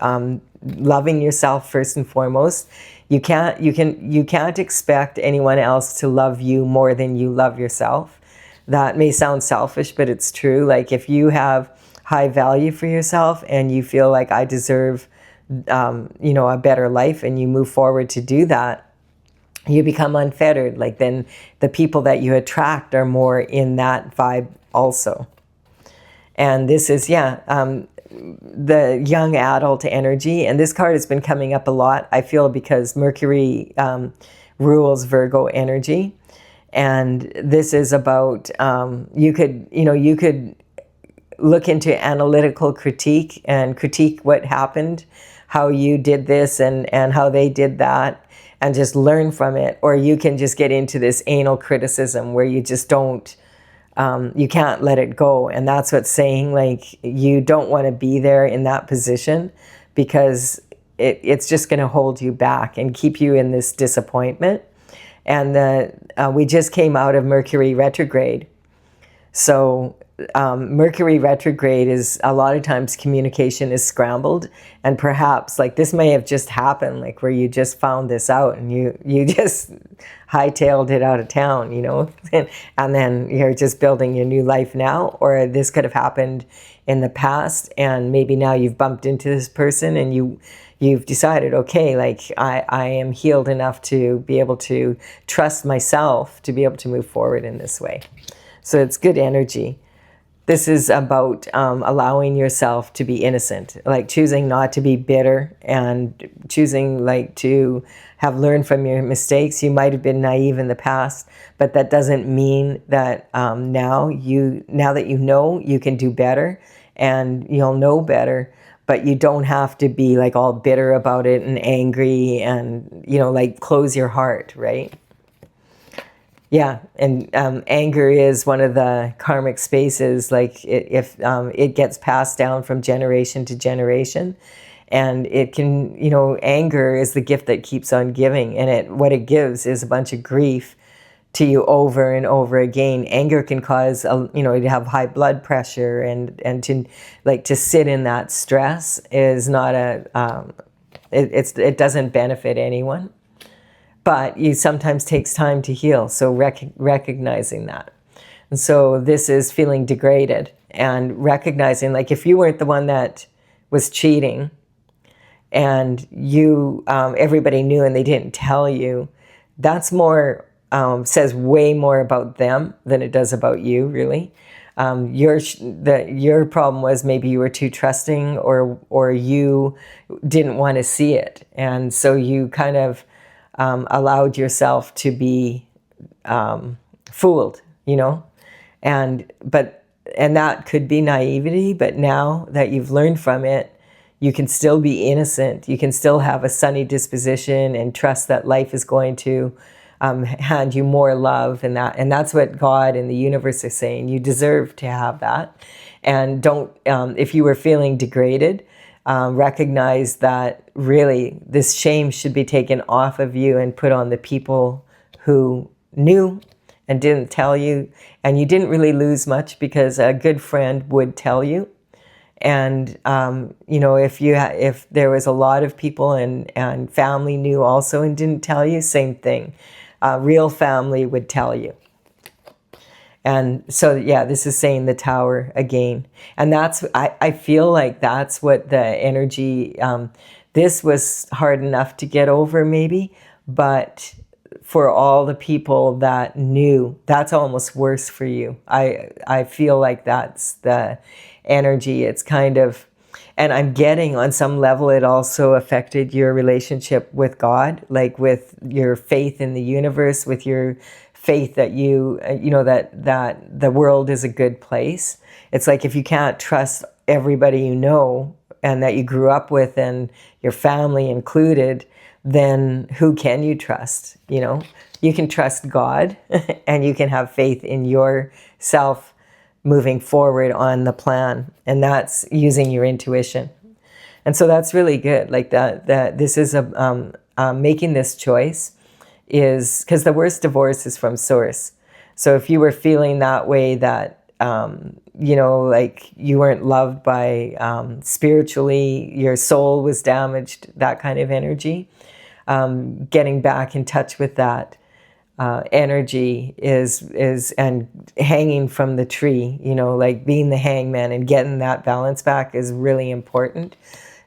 A: loving yourself first and foremost. You can't expect anyone else to love you more than you love yourself. That may sound selfish, but it's true. Like, if you have high value for yourself and you feel like, I deserve, you know, a better life, and you move forward to do that, you become unfettered. Like, then the people that you attract are more in that vibe also. And this is, the young adult energy. And this card has been coming up a lot, I feel, because Mercury rules Virgo energy. And this is about, you could look into analytical critique and critique what happened, how you did this and how they did that, and just learn from it. Or you can just get into this anal criticism where you just don't, you can't let it go. And that's what's saying, like, you don't want to be there in that position, because it's just going to hold you back and keep you in this disappointment. And we just came out of Mercury retrograde. So Mercury retrograde is, a lot of times communication is scrambled, and perhaps like this may have just happened, like where you just found this out and you just hightailed it out of town, you know, and then you're just building your new life now. Or this could have happened in the past, and maybe now you've bumped into this person and you've decided, okay, like I am healed enough to be able to trust myself to be able to move forward in this way. So it's good energy. This is about allowing yourself to be innocent, like choosing not to be bitter, and choosing like to have learned from your mistakes. You might have been naive in the past, but that doesn't mean that now that you know, you can do better and you'll know better. But you don't have to be like all bitter about it and angry and, you know, like close your heart, right? Yeah, and anger is one of the karmic spaces. Like if it gets passed down from generation to generation, and it can, you know, anger is the gift that keeps on giving, and what it gives is a bunch of grief to you over and over again. Anger can cause, you know, to have high blood pressure, and to sit in that stress is not it doesn't benefit anyone. But it sometimes takes time to heal, so recognizing that. And so this is feeling degraded, and recognizing, like, if you weren't the one that was cheating, and you everybody knew and they didn't tell you, that's more says way more about them than it does about you, really. Your problem was maybe you were too trusting, or you didn't want to see it, and so you kind of allowed yourself to be fooled, you know, and that could be naivety. But now that you've learned from it, you can still be innocent. You can still have a sunny disposition and trust that life is going to hand you more love, and that's what God and the universe are saying. You deserve to have that, and don't. If you were feeling degraded, recognize that really this shame should be taken off of you and put on the people who knew and didn't tell you. And you didn't really lose much, because a good friend would tell you. And you know, if there was a lot of people and family knew also and didn't tell you, same thing. Real family would tell you. And so, yeah, this is saying the Tower again. And I feel like that's what the energy, this was hard enough to get over maybe, but for all the people that knew. That's almost worse for you. I feel like that's the energy. It's kind of, and I'm getting on some level it also affected your relationship with God, like with your faith in the universe, with your faith that that the world is a good place. It's like if you can't trust everybody you know and that you grew up with and your family included, then who can you trust? You can trust God and you can have faith in yourself moving forward on the plan, and that's using your intuition. And so that's really good, like that this is making this choice is because the worst divorce is from source. So if you were feeling that way, that like you weren't loved by spiritually, your soul was damaged, that kind of energy, getting back in touch with that energy is and hanging from the tree, like being the hangman and getting that balance back is really important,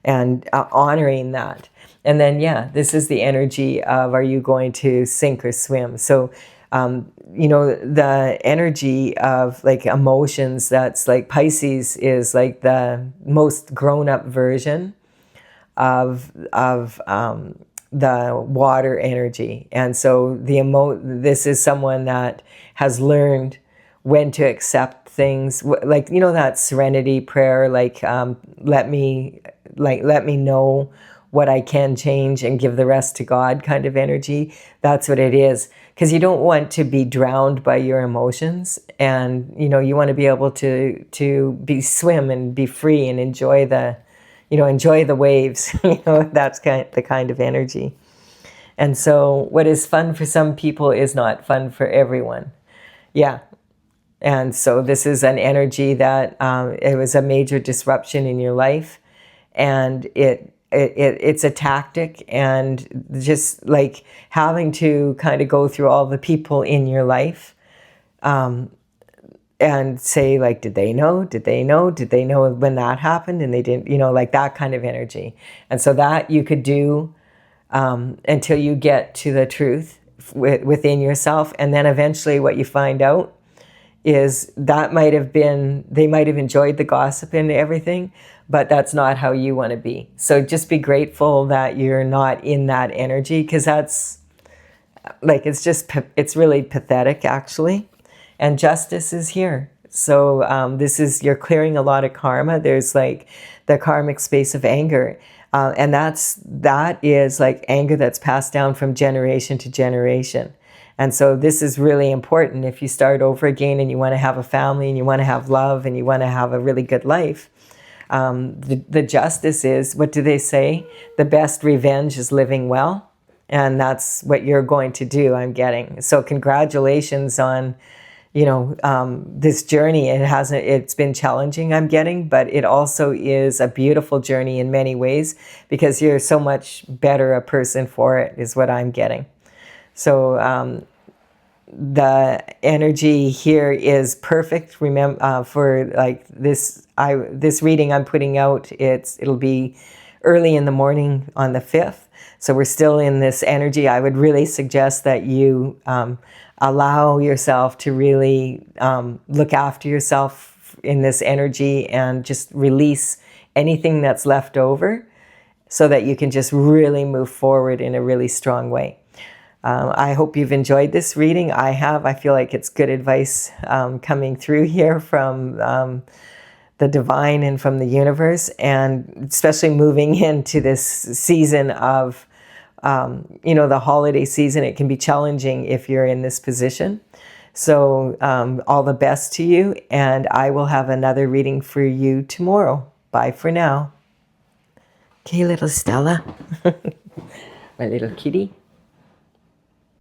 A: and honoring that. And then, this is the energy of, are you going to sink or swim? So, the energy of like emotions, that's like Pisces is like the most grown-up version of the water energy. And so this is someone that has learned when to accept things, like that serenity prayer, like let me know what I can change and give the rest to God kind of energy. That's what it is, because you don't want to be drowned by your emotions, and you want to be able to swim and be free and enjoy the waves. That's the kind of energy. And so what is fun for some people is not fun for everyone. And so this is an energy that it was a major disruption in your life, and it's a tactic, and just like having to kind of go through all the people in your life and say, like, did they know when that happened, and they didn't, like that kind of energy. And so that you could do until you get to the truth within yourself. And then eventually what you find out is that they might have enjoyed the gossip and everything, but that's not how you want to be. So just be grateful that you're not in that energy, because that's like, it's really pathetic, actually. And justice is here. So you're clearing a lot of karma. There's like the karmic space of anger. And that is like anger that's passed down from generation to generation. And so this is really important. If you start over again and you want to have a family and you want to have love and you want to have a really good life, the justice is, what do they say? The best revenge is living well. And that's what you're going to do, I'm getting. So congratulations on, this journey. It's been challenging, I'm getting, but it also is a beautiful journey in many ways, because you're so much better a person for it, is what I'm getting. So the energy here is perfect. Remember, for like this reading I'm putting out, it'll be early in the morning on the 5th. So we're still in this energy. I would really suggest that you allow yourself to really look after yourself in this energy, and just release anything that's left over, so that you can just really move forward in a really strong way. I hope you've enjoyed this reading. I have. I feel like it's good advice coming through here from the divine and from the universe, and especially moving into this season of, the holiday season. It can be challenging if you're in this position. So all the best to you, and I will have another reading for you tomorrow. Bye for now. Okay, little Stella, my little kitty.